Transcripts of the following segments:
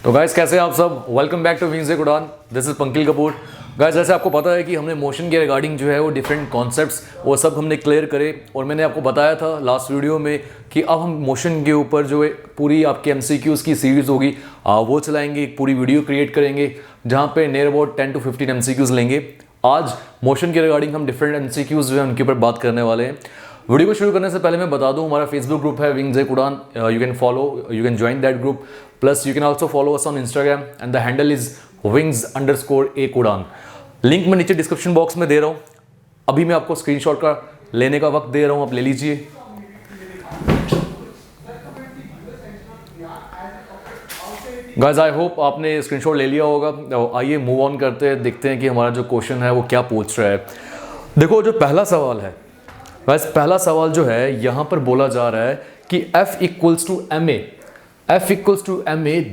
तो गाइस कैसे हैं आप सब। Welcome back to wings Udaan. This is Pankil Kapoor. Guys जैसे आपको पता है कि हमने मोशन के रिगार्डिंग जो है वो डिफरेंट कॉन्सेप्ट्स वो सब हमने क्लियर करे, और मैंने आपको बताया था लास्ट वीडियो में कि अब हम मोशन के ऊपर जो है पूरी आपके एमसीक्यूज़ की सीरीज़ होगी वो चलाएंगे, एक पूरी वीडियो क्रिएट करेंगे जहाँ पे नियर अबाउट 10 to 15 एमसीक्यूज़ लेंगे। आज मोशन के रिगार्डिंग हम डिफरेंट एमसीक्यूज़ जो है उनके ऊपर बात करने वाले हैं। वीडियो को शुरू करने से पहले मैं बता दूं, हमारा फेसबुक ग्रुप है विंग्स उड़ान। You can follow, you can join that group. Plus you can also follow us on Instagram and the handle is wings_udan। Link मैं नीचे डिस्क्रिप्शन बॉक्स में दे रहा हूँ। अभी मैं आपको स्क्रीनशॉट का लेने का वक्त दे रहा हूँ, आप ले लीजिए। गाइस आई होप आपने स्क्रीनशॉट ले लिया होगा। आइए मूव ऑन करते हैं, देखते हैं कि हमारा जो क्वेश्चन है वो क्या पूछ रहा है। देखो जो पहला सवाल है, वैसे पहला सवाल जो है यहाँ पर बोला जा रहा है कि F equals to ma,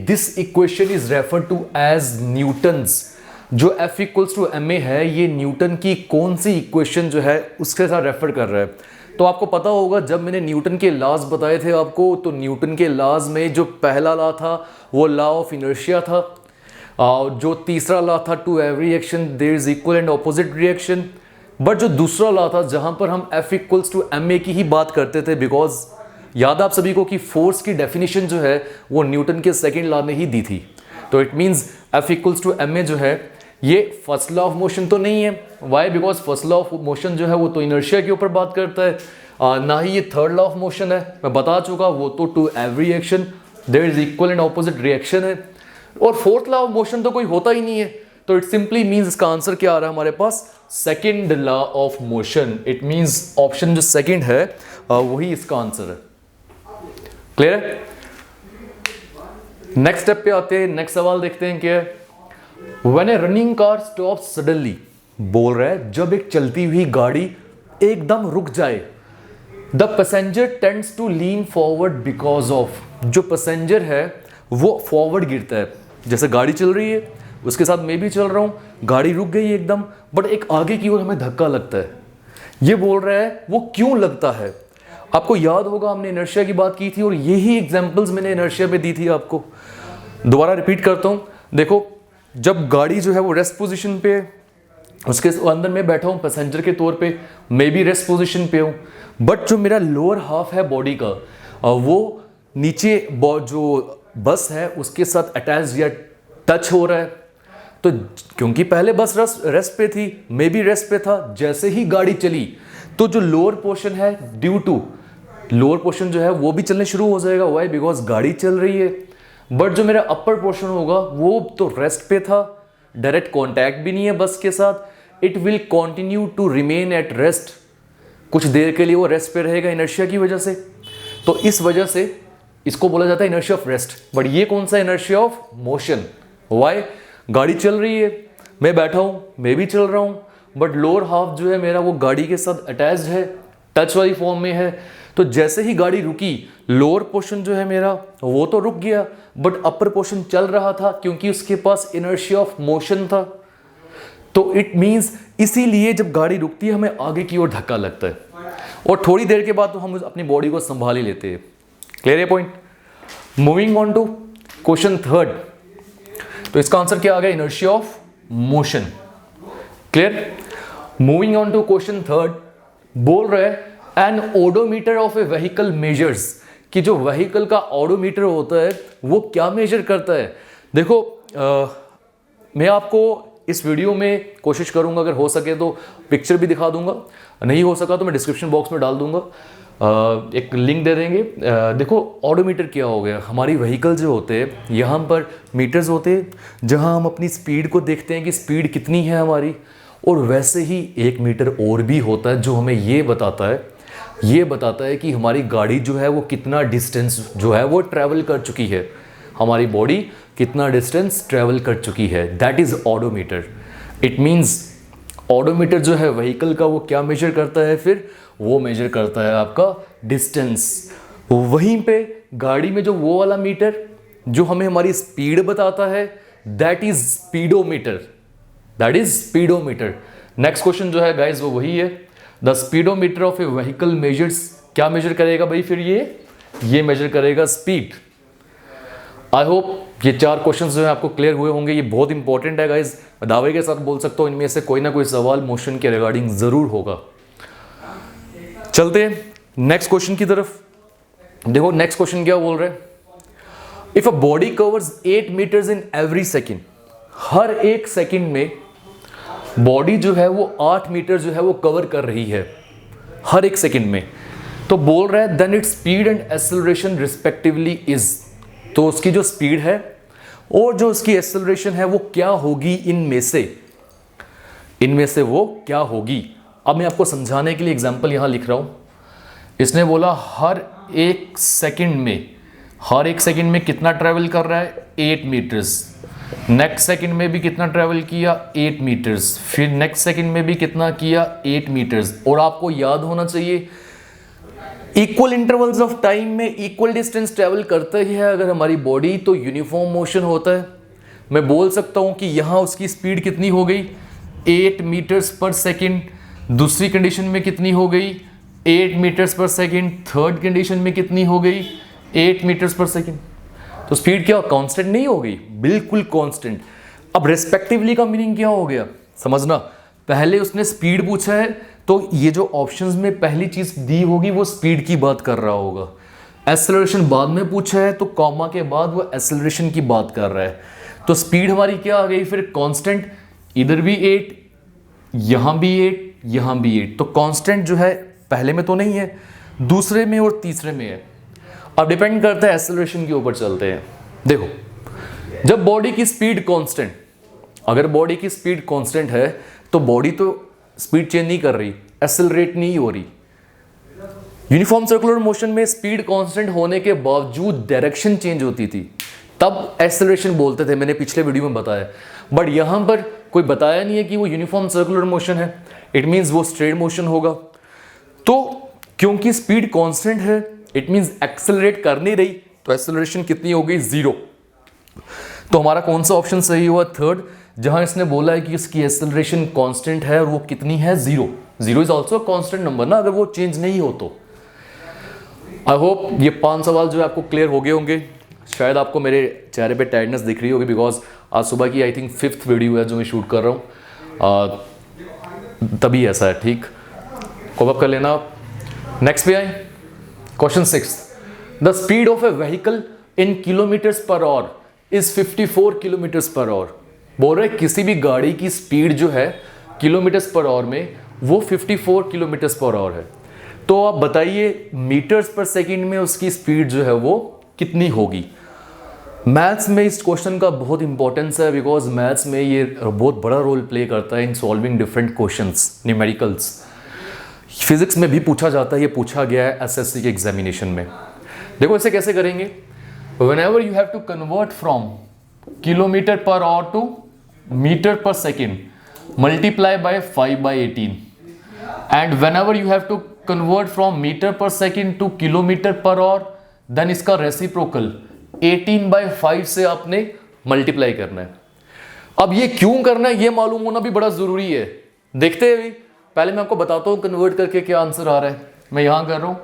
this equation is refer to as Newton's. जो F इक्वल्स टू ma है, ये न्यूटन की कौन सी इक्वेशन जो है उसके साथ रेफर कर रहा है। तो आपको पता होगा जब मैंने न्यूटन के लॉज बताए थे आपको, तो न्यूटन के लॉज में जो पहला लॉ था वो लॉ ऑफ इनर्शिया था, जो तीसरा लॉ था to every action there is equal and opposite reaction. But जो दूसरा लॉ था जहां पर हम F इक्वल्स टू ma की ही बात करते थे, बिकॉज याद आप सभी को कि फोर्स की डेफिनेशन जो है वो न्यूटन के सेकेंड लॉ ने ही दी थी। तो it means F equals to ma जो है ये फर्स्ट लॉ ऑफ मोशन तो नहीं है। Why? Because first law of motion जो है वो तो इनर्शिया के ऊपर बात करता है, ना ही ये थर्ड लॉ ऑफ मोशन है। मैं बता चुका, वो तो to every action there is equal and opposite reaction है। और फोर्थ लॉ ऑफ मोशन तो कोई होता ही नहीं है। तो इट सिंपली मीन्स इसका आंसर क्या आ रहा है हमारे पास, second law of motion. It means option जो सेकेंड है वही इसका आंसर है। क्लियर है? नेक्स्ट स्टेप पे आते हैं, नेक्स्ट सवाल देखते हैं क्या है। When a running car stops suddenly, बोल रहा है जब एक चलती हुई गाड़ी एकदम रुक जाए, the passenger tends to lean forward because of, जो पैसेंजर है वो फॉरवर्ड गिरता है। जैसे गाड़ी चल रही है, उसके साथ मैं भी चल रहा हूं, गाड़ी रुक गई एकदम, बट एक आगे की ओर हमें धक्का लगता है। ये बोल रहा है वो क्यों लगता है। आपको याद होगा हमने इनर्शिया की बात की थी और यही एग्जांपल्स मैंने इनर्शिया में दी थी आपको। दोबारा रिपीट करता हूं। देखो जब गाड़ी जो है वो रेस्ट पोजीशन पे, उसके अंदर मैं बैठा हूँ पैसेंजर के तौर पे, मैं भी रेस्ट पोजीशन पे हूँ, बट जो मेरा लोअर हाफ है बॉडी का वो नीचे जो बस है उसके साथ अटैच या टच हो रहा है। तो क्योंकि पहले बस रेस्ट पे थी, मैं भी रेस्ट पे था, जैसे ही गाड़ी चली तो जो लोअर पोर्शन है ड्यू टू लोअर पोर्शन जो है वो भी चलने शुरू हो जाएगा। वाई? बिकॉज गाड़ी चल रही है। बट जो मेरा अपर पोर्शन होगा वो तो रेस्ट पे था, डायरेक्ट कांटेक्ट भी नहीं है बस के साथ। It will continue to remain at rest, कुछ देर के लिए वो रेस्ट पे रहेगा इनर्शिया की वजह से। तो इस वजह से इसको बोला जाता है इनर्शिया ऑफ रेस्ट। बट ये कौन सा इनर्शिया ऑफ मोशन। वाई? गाड़ी चल रही है, मैं बैठा हूं, मैं भी चल रहा हूं, बट लोअर हाफ जो है मेरा वो गाड़ी के साथ अटैच्ड है, टच वाली फॉर्म में है। तो जैसे ही गाड़ी रुकी, लोअर पोर्शन जो है मेरा वो तो रुक गया, बट अपर पोर्शन चल रहा था क्योंकि उसके पास इनर्शिया ऑफ मोशन था। तो इट मींस इसीलिए जब गाड़ी रुकती है हमें आगे की ओर धक्का लगता है, और थोड़ी देर के बाद तो हम अपनी बॉडी को संभाल ही लेते हैं। क्लियर है point? Moving on to question third. तो इसका आंसर क्या आ गया, inertia of motion. Clear? Moving on to question third, बोल रहे हैं an odometer of a vehicle measures, कि जो व्हीकल का ओडोमीटर होता है वो क्या मेजर करता है। देखो मैं आपको इस वीडियो में कोशिश करूंगा अगर हो सके तो पिक्चर भी दिखा दूंगा, नहीं हो सका तो मैं डिस्क्रिप्शन बॉक्स में डाल दूंगा, एक लिंक दे देंगे। देखो ओडोमीटर क्या हो गया, हमारी व्हीकल जो होते हैं यहाँ पर मीटर्स होते हैं जहाँ हम अपनी स्पीड को देखते हैं कि स्पीड कितनी है हमारी, और वैसे ही एक मीटर और भी होता है जो हमें ये बताता है कि हमारी गाड़ी जो है वो कितना डिस्टेंस जो है वो ट्रैवल कर चुकी है, हमारी बॉडी कितना डिस्टेंस ट्रैवल कर चुकी है। That is odometer. It means odometer जो है व्हीकल का वो क्या मेजर करता है, फिर वो मेजर करता है आपका डिस्टेंस। वहीं पे गाड़ी में जो वो वाला मीटर जो हमें हमारी स्पीड बताता है, that is speedometer. Next question जो है गाइज वो वही है, the speedometer of a vehicle measures, क्या मेजर करेगा भाई, फिर ये मेजर करेगा स्पीड। आई होप ये 4 क्वेश्चन जो है आपको क्लियर हुए होंगे। ये बहुत इंपॉर्टेंट है गाइज, दावे के साथ बोल सकता हूँ इनमें से कोई ना कोई सवाल मोशन के रिगार्डिंग जरूर होगा। चलते हैं नेक्स्ट क्वेश्चन की तरफ। देखो नेक्स्ट क्वेश्चन क्या बोल रहे हैं, if a body covers 8 metres in every second, हर एक सेकेंड में बॉडी जो है वो 8 मीटर जो है वो कवर कर रही है हर एक सेकेंड में, तो बोल रहा है then its speed and acceleration respectively is, तो उसकी जो स्पीड है और जो उसकी एक्सेलरेशन है वो क्या होगी, इनमें से वो क्या होगी। अब मैं आपको समझाने के लिए एग्जांपल यहां लिख रहा हूं। इसने बोला हर एक सेकंड में कितना ट्रैवल कर रहा है, 8 मीटर्स। नेक्स्ट सेकंड में भी कितना ट्रैवल किया, 8 मीटर्स। फिर नेक्स्ट सेकंड में भी कितना किया, 8 मीटर्स। और आपको याद होना चाहिए इक्वल इंटरवल्स ऑफ टाइम में इक्वल डिस्टेंस ट्रैवल करता ही है अगर हमारी बॉडी, तो यूनिफॉर्म मोशन होता है। मैं बोल सकता हूं कि यहां उसकी स्पीड कितनी हो गई, 8 मीटर्स पर सेकेंड। दूसरी कंडीशन में कितनी हो गई, 8 मीटर्स पर सेकेंड। थर्ड कंडीशन में कितनी हो गई, 8 मीटर्स पर सेकेंड। तो स्पीड क्या कांस्टेंट नहीं हो गई, बिल्कुल कांस्टेंट। अब रेस्पेक्टिवली का मीनिंग क्या हो गया, समझना। पहले उसने स्पीड पूछा है तो ये जो ऑप्शंस में पहली चीज दी होगी वो स्पीड की बात कर रहा होगा। एक्सेलरेशन बाद में पूछा है तो कॉमा के बाद वो एक्सेलरेशन की बात कर रहा है। तो स्पीड हमारी क्या आ गई फिर, कांस्टेंट। इधर भी 8, यहां भी 8, यहां भी 8। तो कांस्टेंट जो है पहले में तो नहीं है, दूसरे में और तीसरे में है। अब डिपेंड करता है एक्सेलरेशन के ऊपर चलते हैं। देखो जब बॉडी की स्पीड कांस्टेंट, अगर बॉडी की स्पीड कांस्टेंट है तो बॉडी तो स्पीड चेंज नहीं कर रही, एक्सेलरेट नहीं हो रही। यूनिफॉर्म सर्कुलर मोशन में स्पीड कांस्टेंट होने के बावजूद डायरेक्शन चेंज होती थी, तब एक्सेलरेशन बोलते थे, मैंने पिछले वीडियो में बताया। बट यहां पर कोई बताया नहीं है कि वो यूनिफॉर्म सर्कुलर मोशन है, इट मींस वो स्ट्रेट मोशन होगा। तो क्योंकि स्पीड कांस्टेंट है इट मींस एक्सेलरेट कर नहीं रही, तो एक्सेलरेशन कितनी हो गई, 0। तो हमारा कौन सा ऑप्शन सही हुआ, थर्ड, जहां इसने बोला है कि इसकी एक्सेलरेशन कांस्टेंट है और वो कितनी है, 0। 0 इज ऑल्सो कांस्टेंट नंबर ना, अगर वो चेंज नहीं हो तो। आई होप ये 5 सवाल जो है आपको क्लियर हो गए होंगे। शायद आपको मेरे चेहरे पे टायर्डनेस दिख रही होगी, बिकॉज आज सुबह की आई थिंक 5th वीडियो है जो मैं शूट कर रहा हूँ, तभी ऐसा है। ठीक, कोप अप कर लेना। नेक्स्ट पे आए, question 6, the speed of a vehicle in kilometres per hour is 54 kilometres per hour. बोल रहे किसी भी गाड़ी की स्पीड जो है किलोमीटर्स पर आवर में वो 54 किलोमीटर्स पर आवर है। तो आप बताइए मीटर्स पर सेकंड में उसकी स्पीड जो है वो कितनी होगी। मैथ्स में इस क्वेश्चन का बहुत इंपॉर्टेंस है, बिकॉज मैथ्स में ये बहुत बड़ा रोल प्ले करता है in solving different questions, numericals. Physics में भी पूछा जाता है, ये पूछा गया है एसएससी के एग्जामिनेशन में। देखो इसे कैसे करेंगे, whenever you have to convert from kilometer per hour to meter per second multiply by 5/18, and whenever you have to convert from meter per second to kilometer per hour then इसका reciprocal 18/5 से आपने multiply करना है। अब ये क्यों करना है ये मालूम होना भी बड़ा जरूरी है। देखते हैं, पहले मैं आपको बताता हूं कन्वर्ट करके क्या आंसर आ रहा है। मैं यहां कर रहा हूं,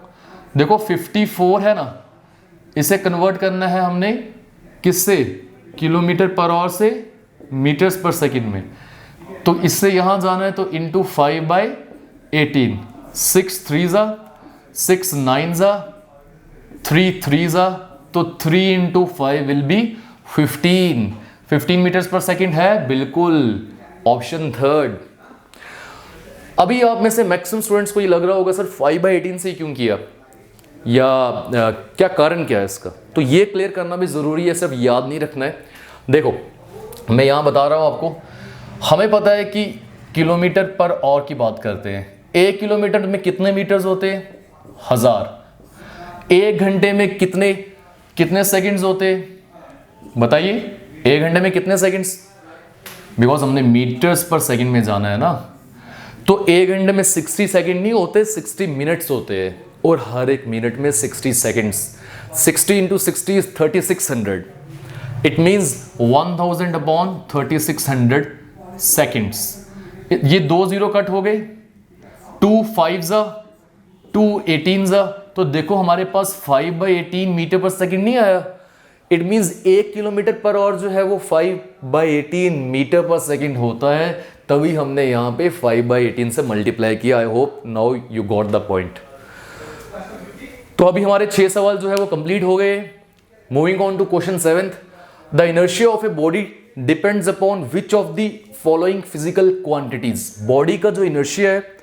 देखो 54 है ना, इसे कन्वर्ट करना है हमने किससे, किलोमीटर पर आवर से मीटर्स पर सेकंड में। तो इससे यहां जाना है तो इंटू 5/18, 6 3 जा 6 9 जा 3 3 जा, तो 3 इंटू 5 विल बी 15 मीटर्स पर सेकंड है, बिल्कुल ऑप्शन थर्ड। अभी आप में से मैक्सिमम स्टूडेंट्स को ये लग रहा होगा सर 5/18 से क्यों किया, या क्या कारण क्या है इसका, तो ये क्लियर करना भी ज़रूरी है, सिर्फ याद नहीं रखना है। देखो मैं यहाँ बता रहा हूँ आपको, हमें पता है कि किलोमीटर पर आवर की बात करते हैं। 1 किलोमीटर में कितने मीटर्स होते हैं, 1000। 1 घंटे में कितने सेकंड्स होते हैं बताइए, 1 घंटे में कितने सेकंड्स, बिकॉज हमने मीटर्स पर सेकंड में जाना है ना। तो 1 घंटे में 60 सेकंड नहीं होते, 60 मिनट्स होते हैं, और हर एक मिनट में 60 seconds. 60 into 60 is 3600, it means 1000/3600 seconds. ये 2 0 कट हो गए, 2 5 जा 2 18 जा, तो देखो हमारे पास 5/18 मीटर पर सेकंड नहीं आया, it means 1 kilometre per hour जो है वो 5/18 मीटर पर सेकेंड होता है, तभी हमने यहाँ पे 5/18 से मल्टीप्लाई किया। I hope now you got the point. तो अभी हमारे 6 सवाल जो है वो कंप्लीट हो गए। Moving on to question 7th, the inertia of a body depends upon which of the following physical quantities. Body का जो इनर्शिया है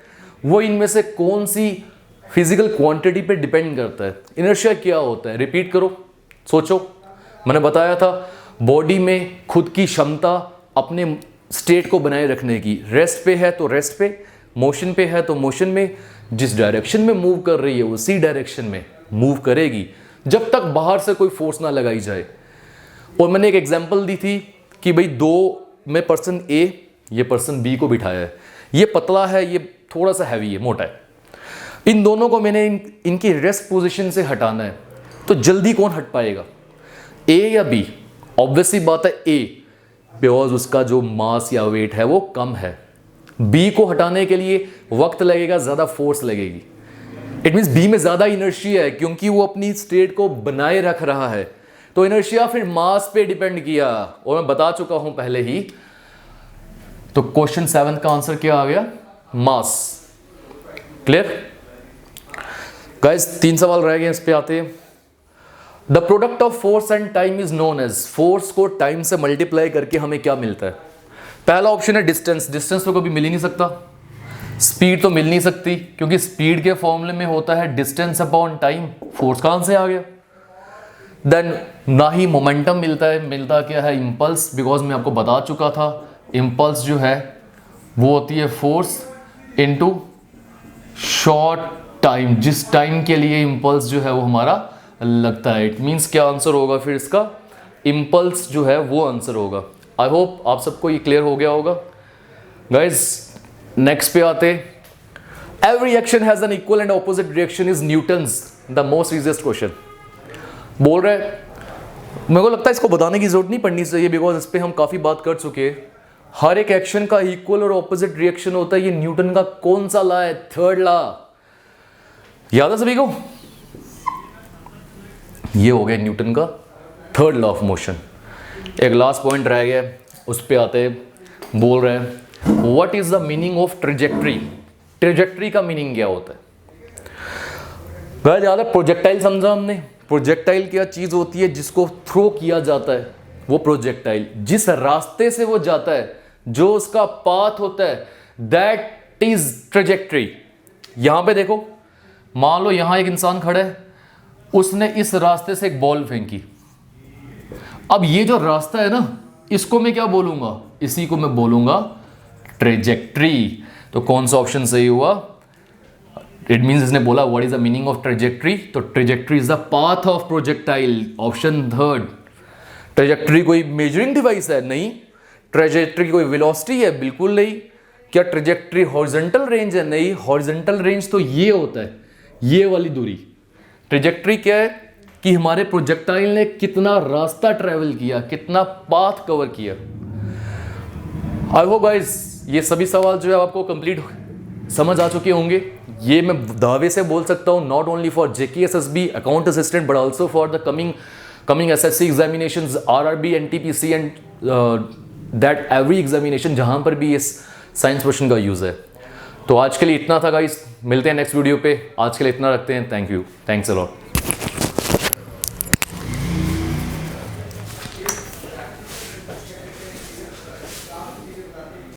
वो इनमें से कौन सी फिजिकल क्वांटिटी पे डिपेंड करता है। इनर्शिया क्या होता है, रिपीट करो, सोचो। मैंने बताया था बॉडी में खुद की क्षमता अपने स्टेट को बनाए रखने की, रेस्ट पे है तो रेस्ट पे, मोशन पे है तो मोशन में, जिस डायरेक्शन में मूव कर रही है उसी डायरेक्शन में मूव करेगी जब तक बाहर से कोई फोर्स ना लगाई जाए। और मैंने एक एग्जांपल दी थी कि भाई 2 में पर्सन ए, ये पर्सन बी को बिठाया है, ये पतला है, ये थोड़ा सा हैवी है, मोटा है। इन दोनों को मैंने इनकी रेस्ट पोजीशन से हटाना है, तो जल्दी कौन हट पाएगा, ए या बी? ऑब्वियसली बात है ए, बिकॉज उसका जो मास या वेट है वो कम है। बी को हटाने के लिए वक्त लगेगा, ज़्यादा फोर्स लगेगी। इट मीन्स बी में ज़्यादा इनर्शिया है क्योंकि वो अपनी स्टेट को बनाए रख रहा है। तो इनर्शिया फिर मास पे डिपेंड किया, और मैं बता चुका हूं पहले ही। तो क्वेश्चन 7 का आंसर क्या आ गया, मास। Clear guys? 3 सवाल रह गए, इस पे आते हैं। The product of force and time is known as. Force को टाइम से मल्टीप्लाई करके हमें क्या मिलता है? पहला ऑप्शन है डिस्टेंस। डिस्टेंस तो कभी मिल ही नहीं सकता। स्पीड तो मिल नहीं सकती क्योंकि स्पीड के फॉर्मूले में होता है डिस्टेंस अपॉन टाइम। फोर्स कहां से आ गया? देन ना ही मोमेंटम मिलता है, मिलता क्या है, इंपल्स। बिकॉज मैं आपको बता चुका था इंपल्स जो है वो होती है फोर्स इनटू शॉर्ट टाइम, जिस टाइम के लिए इंपल्स जो है वो हमारा लगता है। इट मीन्स क्या आंसर होगा फिर इसका? इंपल्स जो है वो आंसर होगा। आई होप आप सबको ये क्लियर हो गया होगा। गाइज नेक्स्ट पे आते। Every action has an equal and opposite reaction is Newton's the most easiest question. बोल रहे मेरे को लगता है इसको बताने की जरूरत नहीं पड़नी चाहिए, बिकॉज इस पर हम काफी बात कर चुके हैं। हर एक एक्शन का इक्वल और ऑपोजिट रिएक्शन होता है। ये न्यूटन का कौन सा लॉ है? 3rd law. याद है सभी को? ये हो गया न्यूटन का 3rd लॉ ऑफ मोशन। एक लास्ट पॉइंट रह गया, उस पे आते हैं। बोल रहे हैं what is the meaning of trajectory. Trajectory का मीनिंग क्या होता है? गाइस याद है प्रोजेक्टाइल समझा हमने। प्रोजेक्टाइल क्या चीज होती है? जिसको थ्रो किया जाता है वो प्रोजेक्टाइल। जिस रास्ते से वो जाता है, जो उसका पाथ होता है, दैट इज ट्रेजेक्ट्री। यहां पे देखो, मान लो यहां एक इंसान खड़ा है, उसने इस रास्ते से एक बॉल फेंकी। अब ये जो रास्ता है ना, इसको मैं क्या बोलूंगा? इसी को मैं बोलूंगा ट्रेजेक्ट्री। तो कौन सा ऑप्शन सही हुआ? इट मीन्स इसने बोला what is the meaning of trajectory, तो trajectory is the path of projectile. Option 3rd। Trajectory कोई मेजरिंग डिवाइस है? नहीं। ट्रेजेक्ट्री कोई वेलोसिटी है? बिल्कुल नहीं। क्या ट्रेजेक्ट्री हॉरिजॉन्टल रेंज है? नहीं। हॉरिजॉन्टल रेंज तो ये होता है, ये वाली दूरी। ट्रेजेक्ट्री क्या है कि हमारे प्रोजेक्टाइल ने कितना रास्ता ट्रेवल किया, कितना पाथ कवर किया। आई होप गाइस ये सभी सवाल जो है आपको कंप्लीट समझ आ चुके होंगे। ये मैं दावे से बोल सकता हूँ, not only for JKSSB account assistant but also for the coming SSC examinations, RRB, NTPC and that every examination जहां पर भी इस साइंस क्वेश्चन का यूज है। तो आज के लिए इतना था गाइस, मिलते हैं नेक्स्ट वीडियो पे। आज के लिए इतना रखते हैं। Thank you, thanks a lot.